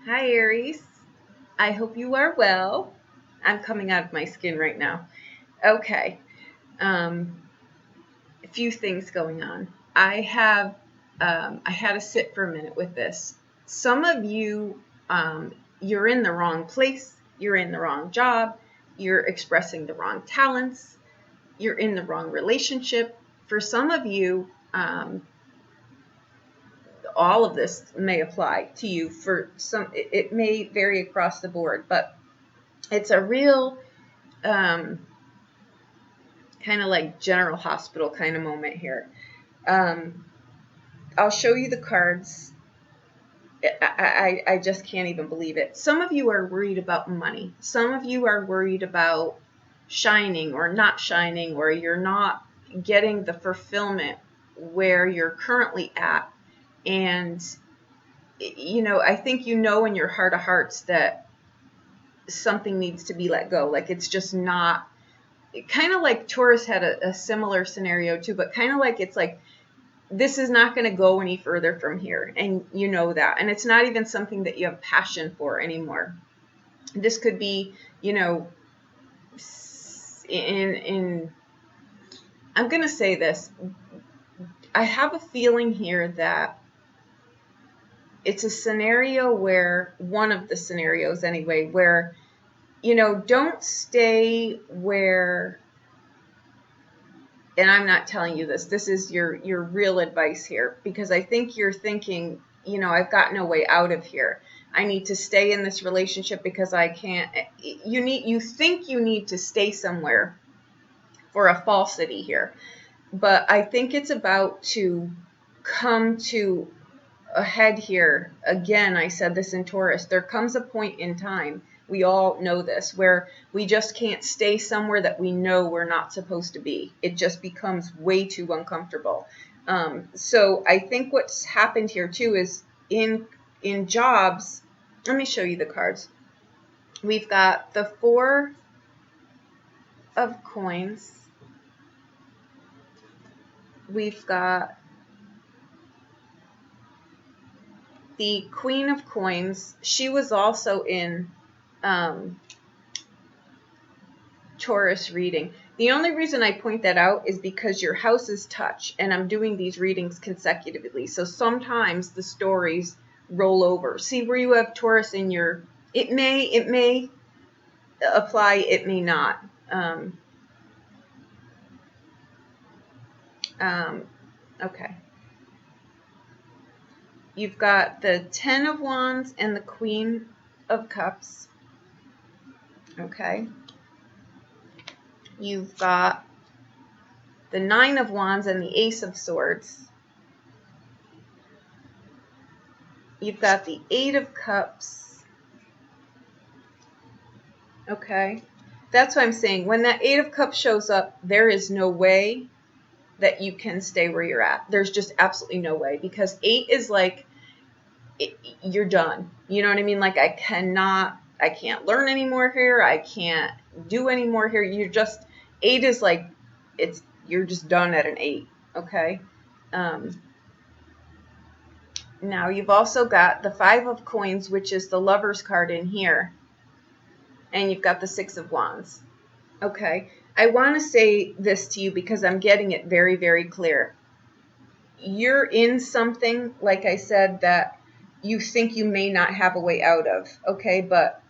Hi, Aries. I hope you are well. I'm coming out of my skin right now. Okay. Um, a few things going on. I had to sit for a minute with this. Some of you, you're in the wrong place. You're in the wrong job. You're expressing the wrong talents. You're in the wrong relationship. For some of you, all of this may apply to you. For some, it may vary across the board, but it's a real kind of like general hospital kind of moment here. I'll show you the cards. I just can't even believe it. Some of you are worried about money. Some of you are worried about shining or not shining, or you're not getting the fulfillment where you're currently at. And, I think in your heart of hearts that something needs to be let go. Like it's just not, kind of like Taurus had a similar scenario too, but kind of like it's like this is not going to go any further from here, and you know that, and it's not even something that you have passion for anymore. This could be, in I'm going to say this. I have a feeling here that it's a scenario where, one of the scenarios anyway, where don't stay where, and I'm not telling you this. This is your real advice here, because I think you're thinking, I've got no way out of here. I need to stay in this relationship because I can't. You think you need to stay somewhere for a falsity here, but I think it's about to come to a head here. Again, I said this in Taurus. There comes a point in time, we all know this, where we just can't stay somewhere that we know we're not supposed to be. It just becomes way too uncomfortable. So I think what's happened here too is in jobs. Let me show you the cards. We've got the Four of Coins. We've got the Queen of Coins. She was also in Taurus reading. The only reason I point that out is because your houses touch, and I'm doing these readings consecutively. So sometimes the stories roll over. See where you have Taurus in your, it may apply, it may not. Okay. You've got the Ten of Wands and the Queen of Cups. Okay. You've got the Nine of Wands and the Ace of Swords. You've got the Eight of Cups. Okay. That's what I'm saying. When that Eight of Cups shows up, there is no way that you can stay where you're at. There's just absolutely no way, because 8 is like, you're done. You know what I mean? Like I can't learn anymore here. I can't do anymore here. You're just, 8 is like, you're just done at an 8. Okay. Now you've also got the Five of Coins, which is the Lover's card in here. And you've got the Six of Wands. Okay. I want to say this to you because I'm getting it very, very clear. You're in something, like I said, that you think you may not have a way out of. Okay. But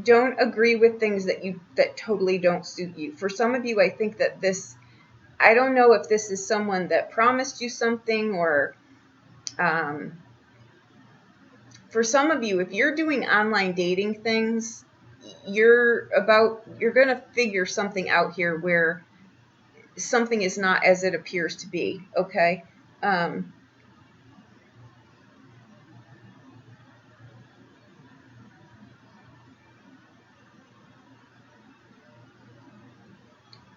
don't agree with things that totally don't suit you. For some of you, I think that this, I don't know if this is someone that promised you something, or for some of you, if you're doing online dating things, you're going to figure something out here where something is not as it appears to be. Okay.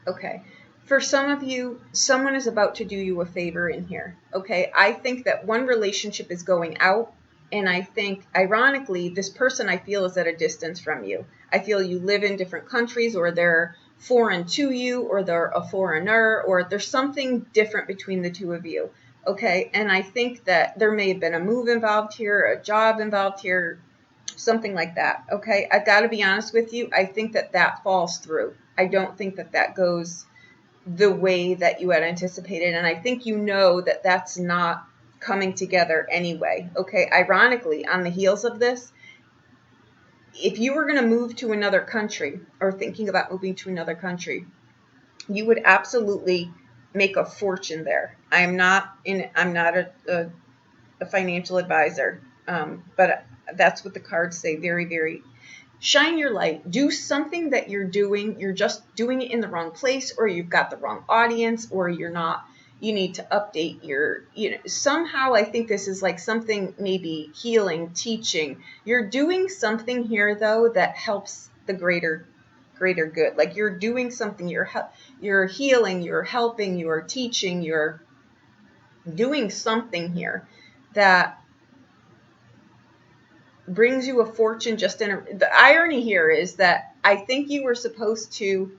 Okay. For some of you, someone is about to do you a favor in here. Okay. I think that one relationship is going out, and I think, ironically, this person I feel is at a distance from you. I feel you live in different countries, or they're foreign to you, or they're a foreigner, or there's something different between the two of you. Okay, and I think that there may have been a move involved here, a job involved here, something like that. Okay, I've got to be honest with you. I think that that falls through. I don't think that that goes the way that you had anticipated, and I think you know that that's not coming together anyway. Okay, ironically, on the heels of this, if you were going to move to another country or thinking about moving to another country, you would absolutely make a fortune there. I'm not a financial advisor, but that's what the cards say. Very, very shine your light. Do something that you're just doing it in the wrong place, or you've got the wrong audience, or you're not, you need to update your, somehow I think this is like something maybe healing, teaching. You're doing something here though that helps the greater good. Like you're doing something, you're healing, you're helping, you're teaching, you're doing something here that brings you a fortune. The irony here is that I think you were supposed to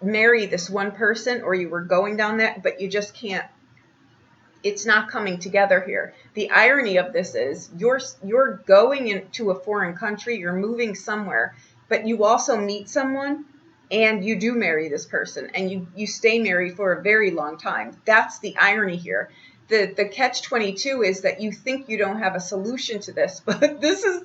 marry this one person, or you were going down that, but you just can't. It's not coming together here. The irony of this is you're going into a foreign country, you're moving somewhere, but you also meet someone and you do marry this person, and you stay married for a very long time. That's the irony here. The catch-22 is that you think you don't have a solution to this, but this is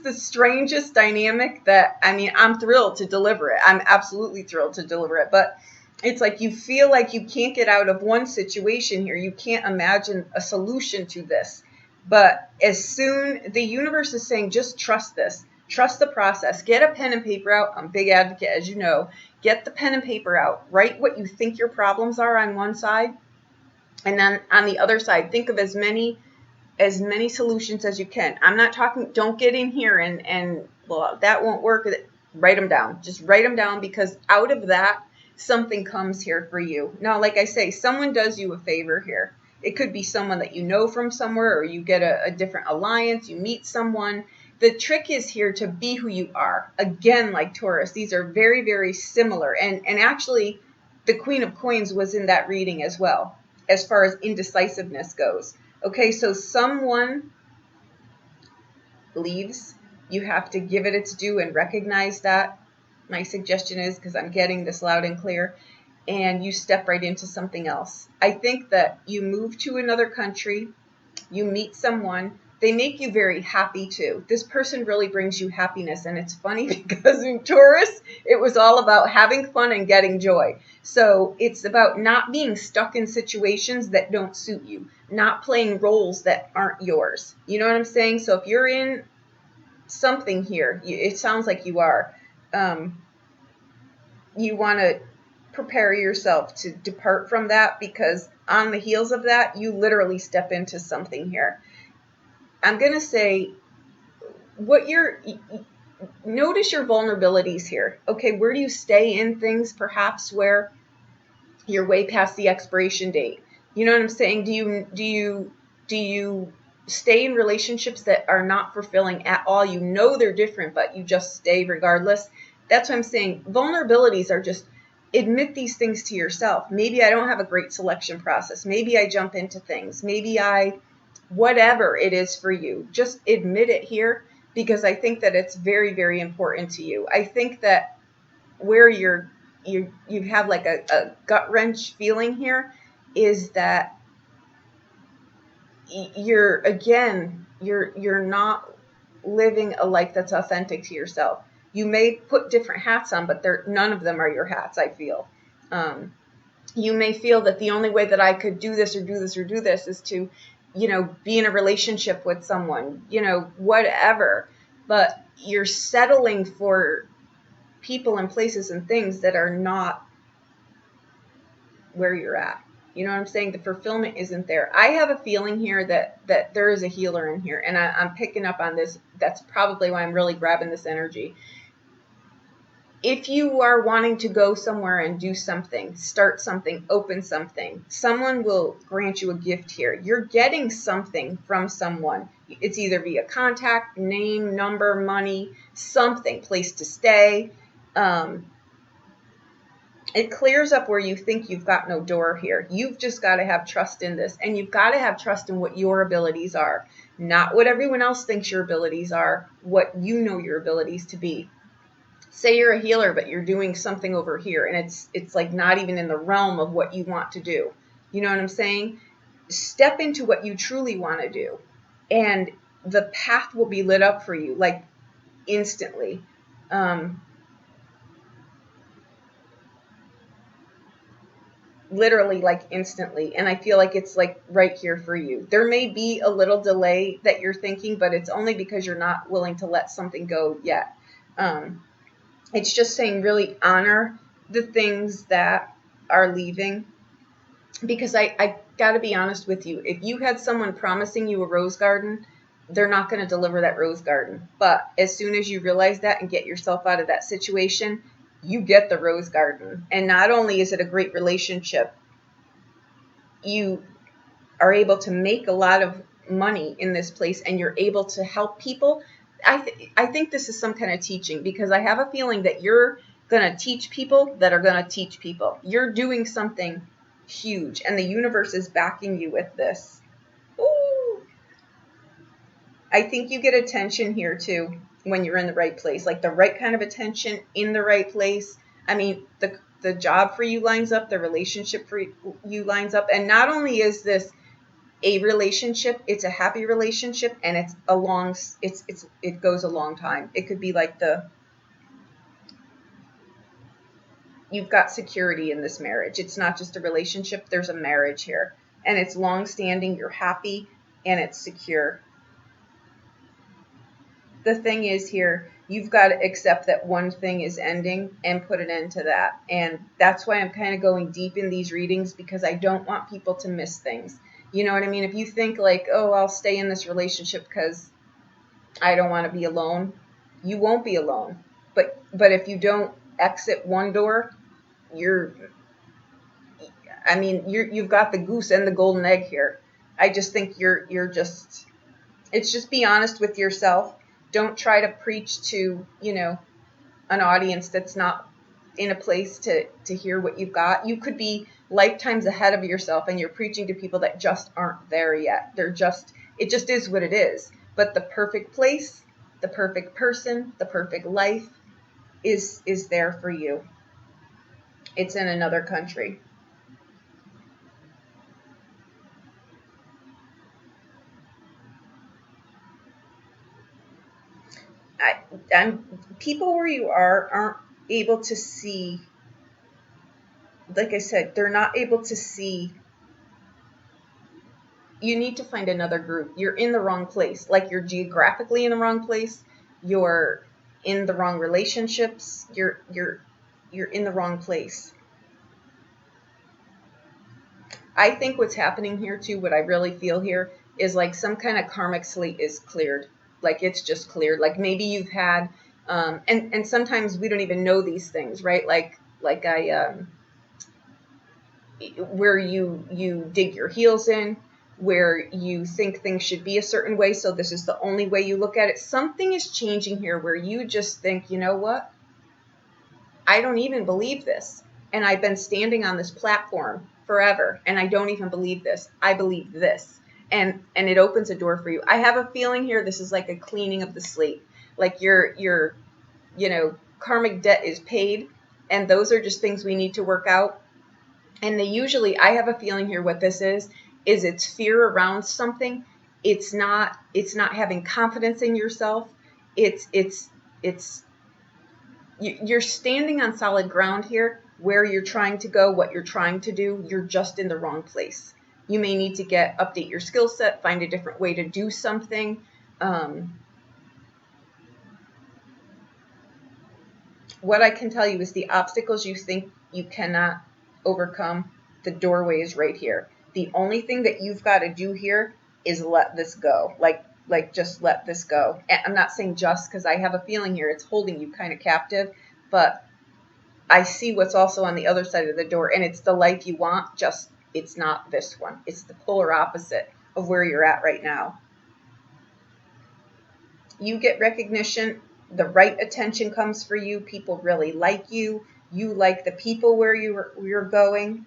the strangest dynamic that, I mean, I'm thrilled to deliver it. I'm absolutely thrilled to deliver it, but it's like you feel like you can't get out of one situation here. You can't imagine a solution to this. But as soon, the universe is saying, just trust this. Trust the process. Get a pen and paper out. I'm a big advocate, as you know. Get the pen and paper out. Write what you think your problems are on one side. And then on the other side, think of as many solutions as you can. I'm not talking, don't get in here and well, that won't work. Write them down. Just write them down, because out of that, something comes here for you. Now, like I say, someone does you a favor here. It could be someone that you know from somewhere, or you get a different alliance, you meet someone. The trick is here to be who you are. Again, like Taurus, these are very, very similar. And actually, the Queen of Coins was in that reading as well, as far as indecisiveness goes. Okay, so someone leaves. You have to give it its due and recognize that. My suggestion is, because I'm getting this loud and clear, and you step right into something else. I think that you move to another country, you meet someone, they make you very happy too. This person really brings you happiness, and it's funny because in Taurus, it was all about having fun and getting joy. So it's about not being stuck in situations that don't suit you, not playing roles that aren't yours. You know what I'm saying? So if you're in something here, it sounds like you are. You want to prepare yourself to depart from that, because on the heels of that, you literally step into something here. I'm going to say notice your vulnerabilities here. Okay, where do you stay in things perhaps where you're way past the expiration date? You know what I'm saying? Do you stay in relationships that are not fulfilling at all? You know they're different, but you just stay regardless. That's what I'm saying. Vulnerabilities are just, admit these things to yourself. Maybe I don't have a great selection process. Maybe I jump into things. Maybe whatever it is for you, just admit it here, because I think that it's very, very important to you. I think that where you have like a gut wrench feeling here is that you're not living a life that's authentic to yourself. You may put different hats on, but none of them are your hats, I feel. You may feel that the only way that I could do this or do this or do this is to, be in a relationship with someone, whatever. But you're settling for people and places and things that are not where you're at. You know what I'm saying? The fulfillment isn't there. I have a feeling here that there is a healer in here, and I'm picking up on this. That's probably why I'm really grabbing this energy. If you are wanting to go somewhere and do something, start something, open something, someone will grant you a gift here. You're getting something from someone. It's either via contact, name, number, money, something, place to stay. It clears up where you think you've got no door here. You've just got to have trust in this. And you've got to have trust in what your abilities are, not what everyone else thinks your abilities are, what you know your abilities to be. Say you're a healer, but you're doing something over here, and it's like not even in the realm of what you want to do. You know what I'm saying? Step into what you truly want to do, and the path will be lit up for you, like instantly. Literally, like instantly. And I feel like it's like right here for you. There may be a little delay that you're thinking, but it's only because you're not willing to let something go yet. It's just saying really honor the things that are leaving, because I got to be honest with you. If you had someone promising you a rose garden, they're not going to deliver that rose garden. But as soon as you realize that and get yourself out of that situation, you get the rose garden. And not only is it a great relationship, you are able to make a lot of money in this place, and you're able to help people. I think this is some kind of teaching, because I have a feeling that you're going to teach people that are going to teach people. You're doing something huge, and the universe is backing you with this. Ooh. I think you get attention here too when you're in the right place, like the right kind of attention in the right place. I mean, the job for you lines up, the relationship for you lines up, and not only is this a relationship, it's a happy relationship, and it's a long, it goes a long time. It could be like you've got security in this marriage. It's not just a relationship, there's a marriage here, and it's long standing, you're happy, and it's secure. The thing is here, you've got to accept that one thing is ending and put an end to that. And that's why I'm kind of going deep in these readings, because I don't want people to miss things. You know what I mean? If you think like, oh, I'll stay in this relationship because I don't want to be alone, you won't be alone. But if you don't exit one door, you've got the goose and the golden egg here. I just think it's just be honest with yourself. Don't try to preach to, an audience that's not in a place to hear what you've got. You could be lifetimes ahead of yourself, and you're preaching to people that just aren't there yet. It just is what it is. But the perfect place, the perfect person, the perfect life is there for you. It's in another country. People where you aren't able to see, like I said, they're not able to see. You need to find another group. You're in the wrong place. Like, you're geographically in the wrong place. You're in the wrong relationships. You're in the wrong place. I think what's happening here too, what I really feel here, is like some kind of karmic slate is cleared. Like, it's just cleared. Like, maybe you've had, and sometimes we don't even know these things, right? Where you dig your heels in, where you think things should be a certain way, so this is the only way you look at it. Something is changing here where you just think, you know what? I don't even believe this. And I've been standing on this platform forever, and I don't even believe this. I believe this. And it opens a door for you. I have a feeling here this is like a cleaning of the slate. Like your karmic debt is paid, and those are just things we need to work out. And I have a feeling here what this is it's fear around something. It's not having confidence in yourself. You're standing on solid ground here where you're trying to go, what you're trying to do. You're just in the wrong place. You may need to update your skill set, find a different way to do something. What I can tell you is the obstacles you think you cannot overcome, the doorway is right here. The only thing that you've got to do here is let this go. Like just let this go. And I'm not saying just, because I have a feeling here it's holding you kind of captive, but I see what's also on the other side of the door, and it's the life you want, just it's not this one. It's the polar opposite of where you're at right now. You get recognition, the right attention comes for you, people really like you, You like the people where you're going.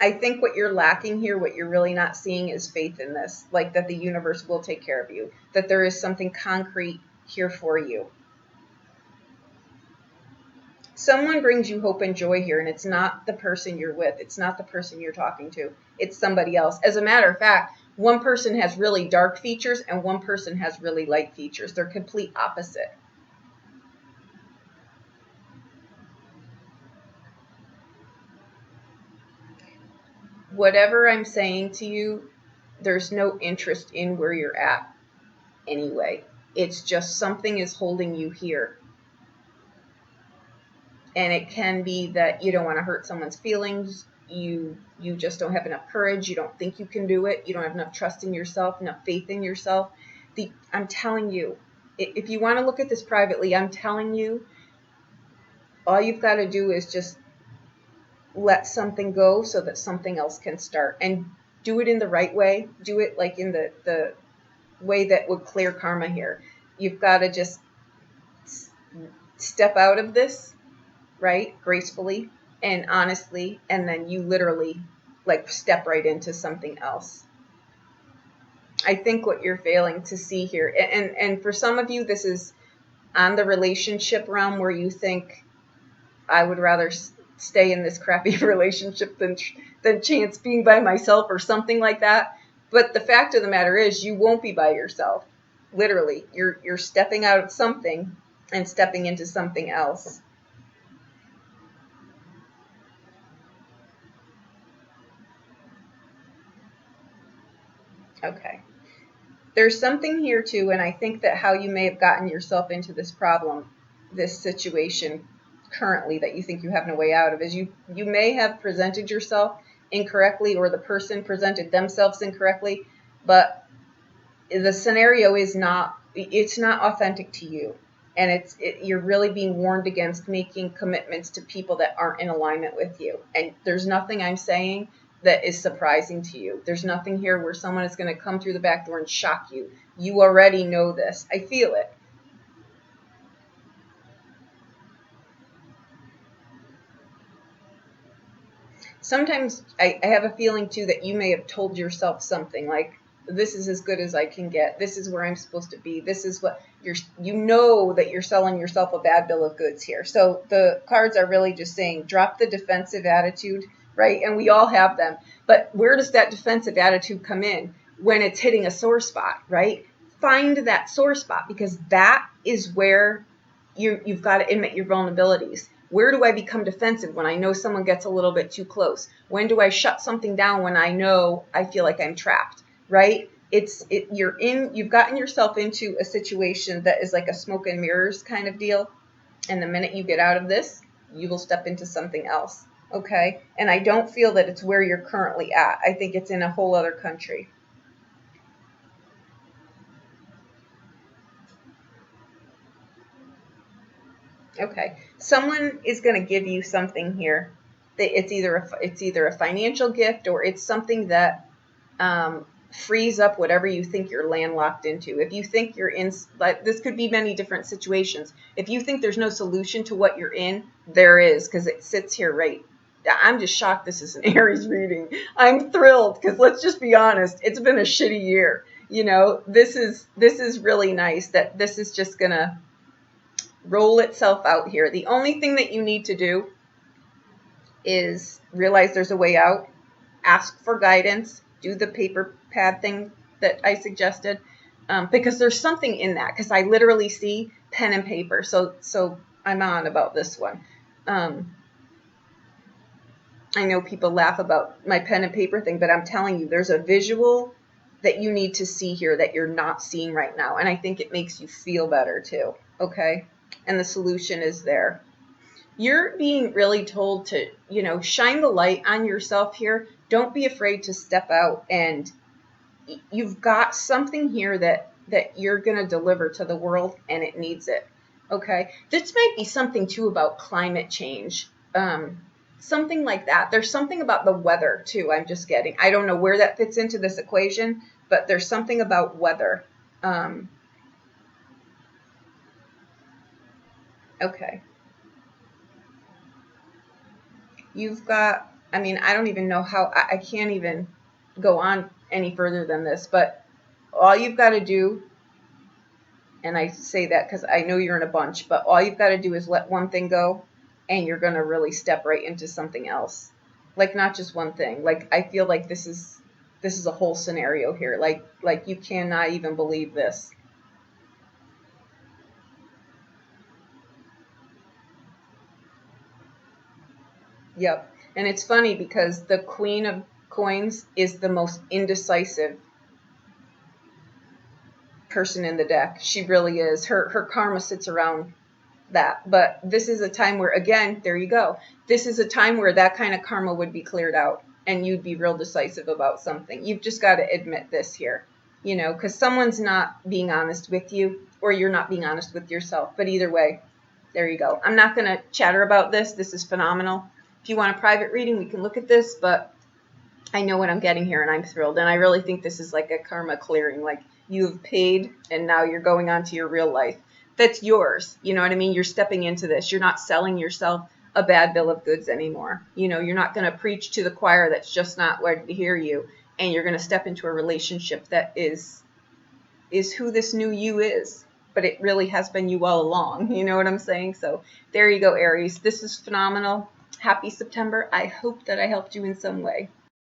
I think what you're lacking here, what you're really not seeing, is faith in this, like that the universe will take care of you, that there is something concrete here for you. Someone brings you hope and joy here, and it's not the person you're with. It's not the person you're talking to. It's somebody else. As a matter of fact, one person has really dark features and one person has really light features. They're complete opposite. Whatever I'm saying to you, there's no interest in where you're at anyway. It's just something is holding you here. And it can be that you don't want to hurt someone's feelings. You just don't have enough courage. You don't think you can do it. You don't have enough trust in yourself, enough faith in yourself. I'm telling you, if you want to look at this privately, I'm telling you, all you've got to do is just let something go so that something else can start. And do it in the right way. Do it like in the way that would clear karma here. You've got to just step out of this, right, gracefully and honestly, and then you literally like step right into something else. I think what you're failing to see here, and for some of you, this is on the relationship realm where you think, I would rather stay in this crappy relationship than chance being by myself or something like that. But the fact of the matter is, you won't be by yourself. Literally, you're stepping out of something and stepping into something else. Okay. There's something here too, and I think that how you may have gotten yourself into this problem, this situation currently that you think you have no way out of, is you may have presented yourself incorrectly, or the person presented themselves incorrectly, but the scenario is not, it's not authentic to you. And you're really being warned against making commitments to people that aren't in alignment with you. And there's nothing I'm saying that is surprising to you. There's nothing here where someone is going to come through the back door and shock you. You already know this. I feel it. Sometimes I have a feeling too that you may have told yourself something like, this is as good as I can get. This is where I'm supposed to be. This is what you know that you're selling yourself a bad bill of goods here. So the cards are really just saying, drop the defensive attitude, right? And we all have them. But where does that defensive attitude come in? When it's hitting a sore spot, right? Find that sore spot, because that is where you've got to admit your vulnerabilities. Where do I become defensive when I know someone gets a little bit too close? When do I shut something down when I know I feel like I'm trapped, right? You've gotten yourself into a situation that is like a smoke and mirrors kind of deal. And the minute you get out of this, you will step into something else, okay? And I don't feel that it's where you're currently at. I think it's in a whole other country. Okay, someone is going to give you something here. It's either a financial gift, or it's something that frees up whatever you think you're landlocked into. If you think you're in, like, this could be many different situations. If you think there's no solution to what you're in, there is, because it sits here right. I'm just shocked this is an Aries reading. I'm thrilled, because let's just be honest, it's been a shitty year. You know, this is really nice that this is just gonna roll itself out here. The only thing that you need to do is realize there's a way out, ask for guidance, do the paper pad thing that I suggested, because there's something in that, because I literally see pen and paper. So I'm on about this one. I know people laugh about my pen and paper thing, but I'm telling you, there's a visual that you need to see here that you're not seeing right now. And I think it makes you feel better too, okay? And the solution is there. You're being really told to, shine the light on yourself here. Don't be afraid to step out, and you've got something here that you're going to deliver to the world, and it needs it. Okay. This might be something too about climate change. Something like that. There's something about the weather too. I'm just getting, I don't know where that fits into this equation, but there's something about weather. Okay. You've got, I mean, I don't even know how, I can't even go on any further than this, but all you've got to do, and I say that because I know you're in a bunch, but all you've got to do is let one thing go, and you're going to really step right into something else. Like, not just one thing. Like, I feel like this is a whole scenario here. Like you cannot even believe this. Yep. And it's funny because the Queen of Coins is the most indecisive person in the deck. She really is. Her karma sits around that. But this is a time where, again, there you go. This is a time where that kind of karma would be cleared out and you'd be real decisive about something. You've just got to admit this here, because someone's not being honest with you or you're not being honest with yourself. But either way, there you go. I'm not going to chatter about this. This is phenomenal. If you want a private reading, we can look at this, but I know what I'm getting here and I'm thrilled. And I really think this is like a karma clearing. Like, you have paid and now you're going on to your real life. That's yours. You know what I mean? You're stepping into this. You're not selling yourself a bad bill of goods anymore. You're not going to preach to the choir that's just not ready to hear you. And you're going to step into a relationship that is who this new you is. But it really has been you all along. You know what I'm saying? So there you go, Aries. This is phenomenal. Happy September. I hope that I helped you in some way.